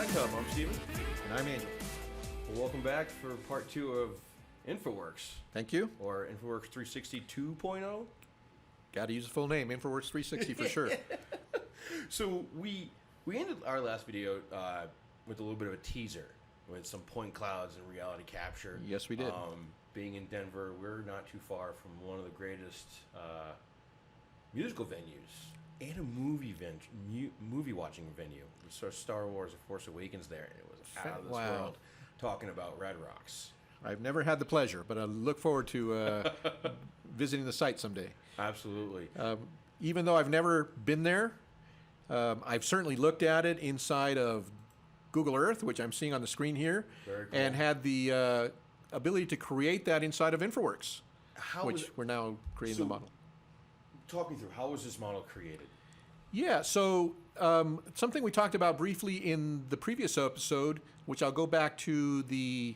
Tech Hub. I'm Steven. And I'm Angel. Well, welcome back for part 2 of Infraworks. Thank you. Or Infraworks 360 2.0. Got to use the full name, Infraworks 360 for sure. So we ended our last video with a little bit of a teaser with some point clouds and reality capture. Yes, we did. Being in Denver, we're not too far from one of the greatest musical venues and a movie watching venue. We saw Star Wars: The Force Awakens there, and it was out of this world. Talking about Red Rocks. I've never had the pleasure, but I look forward to visiting the site someday. Absolutely. Even though I've never been there, I've certainly looked at it inside of Google Earth, which I'm seeing on the screen here, Very cool. and had the ability to create that inside of Infraworks, which we're now creating the model. Talk me through, how was this model created? Yeah, so something we talked about briefly in the previous episode, which I'll go back to the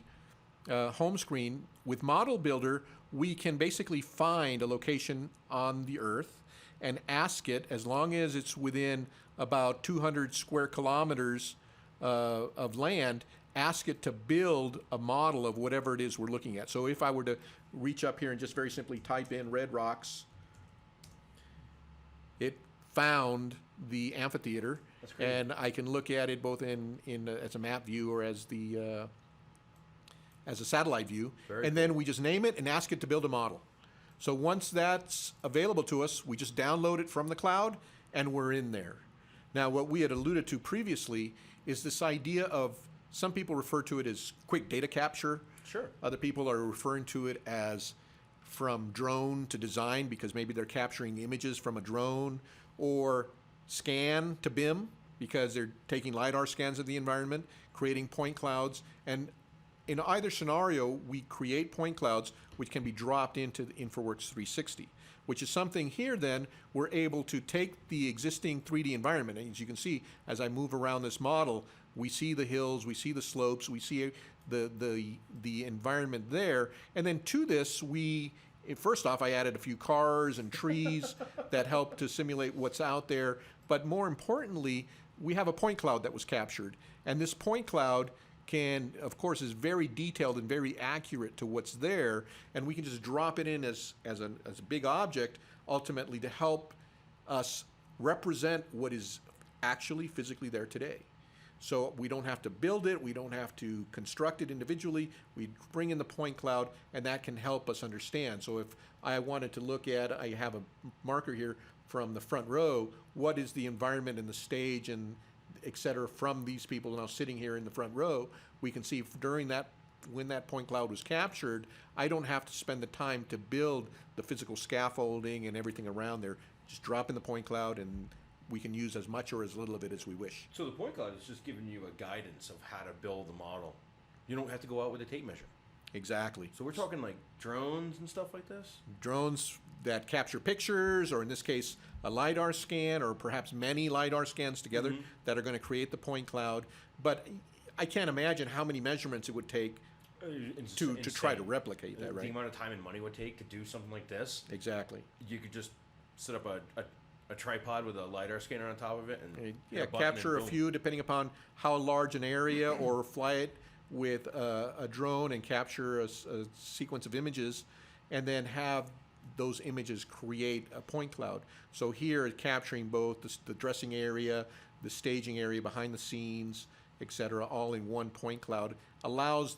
home screen. With Model Builder, we can basically find a location on the Earth and ask it, as long as it's within about 200 square kilometers of land, ask it to build a model of whatever it is we're looking at. So if I were to reach up here and just very simply type in Red Rocks, it found the amphitheater, and I can look at it both in as a map view or as the as a satellite view. Then we just name it and ask it to build a model. So once that's available to us, we just download it from the cloud, and we're in there. Now, what we had alluded to previously is this idea of, some people refer to it as quick data capture. Sure. Other people are referring to it as from drone to design, because maybe they're capturing images from a drone, or scan to BIM, because they're taking LiDAR scans of the environment, creating point clouds. And in either scenario, we create point clouds which can be dropped into the Infraworks 360, which is something here then we're able to take the existing 3D environment. And as you can see, as I move around this model, we see the hills, we see the slopes, we see the environment there. And then to this, first off, I added a few cars and trees that help to simulate what's out there. But more importantly, we have a point cloud that was captured. And this point cloud of course, is very detailed and very accurate to what's there. And we can just drop it in as a big object, ultimately, to help us represent what is actually physically there today. So we don't have to build it, we don't have to construct it individually, we bring in the point cloud, and that can help us understand. So if I wanted to look at, I have a marker here from the front row, what is the environment and the stage and et cetera from these people now sitting here in the front row, we can see during that, when that point cloud was captured, I don't have to spend the time to build the physical scaffolding and everything around there. Just drop in the point cloud, and we can use as much or as little of it as we wish. So the point cloud is just giving you a guidance of how to build the model. You don't have to go out with a tape measure. Exactly. So we're talking like drones and stuff like this? Drones that capture pictures, or in this case, a LiDAR scan, or perhaps many LiDAR scans together that are going to create the point cloud. But I can't imagine how many measurements it would take to try to replicate that, right? The amount of time and money it would take to do something like this. Exactly. You could just set up a tripod with a LiDAR scanner on top of it, and capture a few depending upon how large an area, or fly it with a drone and capture a sequence of images, and then have those images create a point cloud. So here it's capturing both the dressing area, the staging area behind the scenes, etc., all in one point cloud. Allows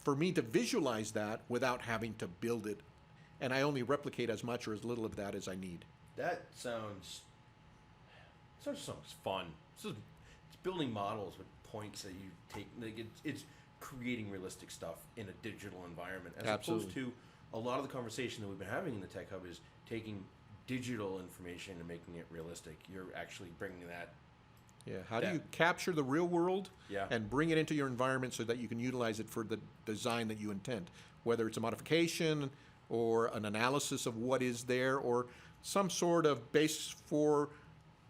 for me to visualize that without having to build it, and I only replicate as much or as little of that as I need. That sounds fun. It's building models with points that you take. Like it's creating realistic stuff in a digital environment, as opposed to a lot of the conversation that we've been having in the Tech Hub is taking digital information and making it realistic. You're actually bringing that. Yeah. How do you capture the real world and bring it into your environment so that you can utilize it for the design that you intend, whether it's a modification or an analysis of what is there, or some sort of base for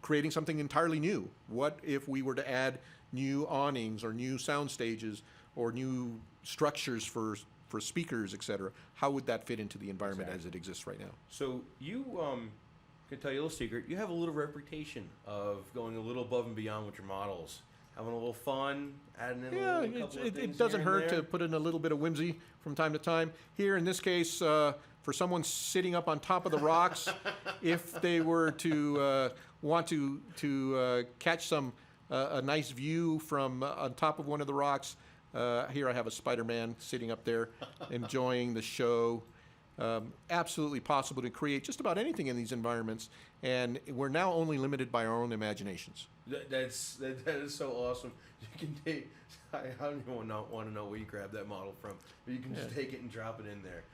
creating something entirely new. What if we were to add new awnings or new sound stages or new structures for speakers, etc.? How would that fit into the environment as it exists right now? So you can tell you a little secret. You have a little reputation of going a little above and beyond with your models. having a little fun, adding in Yeah, a couple of things it doesn't here and hurt there. to put in a little bit of whimsy from time to time. Here, in this case, for someone sitting up on top of the rocks, if they were to want to catch a nice view from on top of one of the rocks, here I have a Spider-Man sitting up there enjoying the show. Absolutely possible to create just about anything in these environments, and we're now only limited by our own imaginations. That is so awesome. You can take. I don't even want to know where you grabbed that model from, but you can just take it and drop it in there.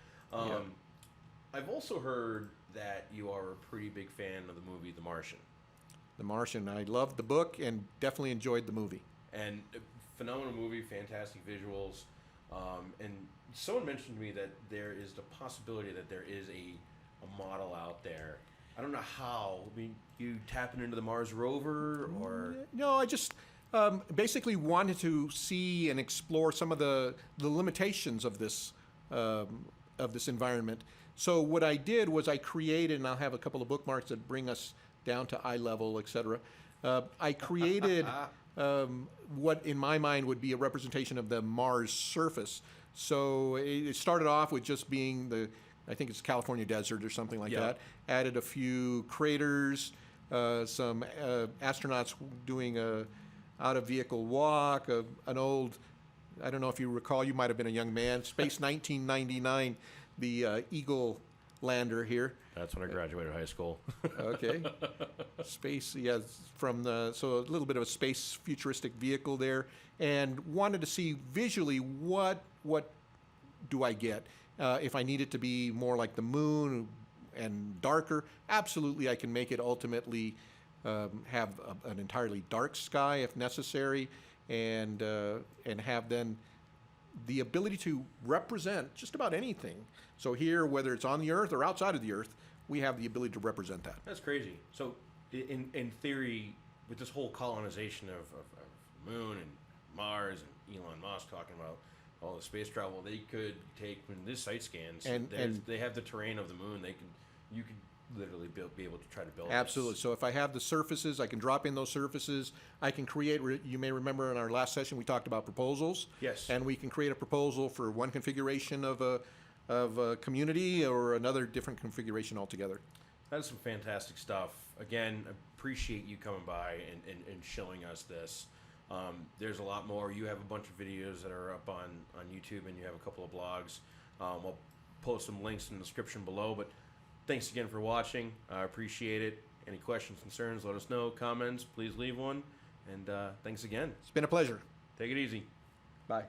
I've also heard that you are a pretty big fan of the movie The Martian. The Martian. I loved the book and definitely enjoyed the movie. And phenomenal movie, fantastic visuals. And someone mentioned to me that there is the possibility that there is a model out there. I don't know how. I mean, you tapping into the Mars rover, or No, I just basically wanted to see and explore some of the limitations of this environment. So what I did was I created, and I'll have a couple of bookmarks that bring us down to eye level, etc. I created what in my mind would be a representation of the Mars surface. So it started off with just being I think it's California desert or something like that. Added a few craters, some astronauts doing a out-of-vehicle walk, an old, I don't know if you recall, you might have been a young man, Space 1999, the Eagle lander here. That's when I graduated high school. Okay. Space, yeah, so a little bit of a space futuristic vehicle there, and wanted to see visually what do I get. If I need it to be more like the moon and darker, absolutely I can make it ultimately have an entirely dark sky if necessary, and have then the ability to represent just about anything. So here, whether it's on the Earth or outside of the Earth, we have the ability to represent that. That's crazy. So, in theory, with this whole colonization of Moon and Mars and Elon Musk talking about all the space travel, they could take when this site scans And they have the terrain of the moon. You could literally be able to try to build. Absolutely. This. So if I have the surfaces, I can drop in those surfaces. I can create. You may remember in our last session we talked about proposals. Yes. And we can create a proposal for one configuration of a community or another different configuration altogether. That's some fantastic stuff. Again, appreciate you coming by and showing us this. There's a lot more. You have a bunch of videos that are up on YouTube, and you have a couple of blogs. We'll post some links in the description below. But thanks again for watching. I appreciate it. Any questions, concerns, let us know. Comments, please leave one. And thanks again. It's been a pleasure. Take it easy. Bye.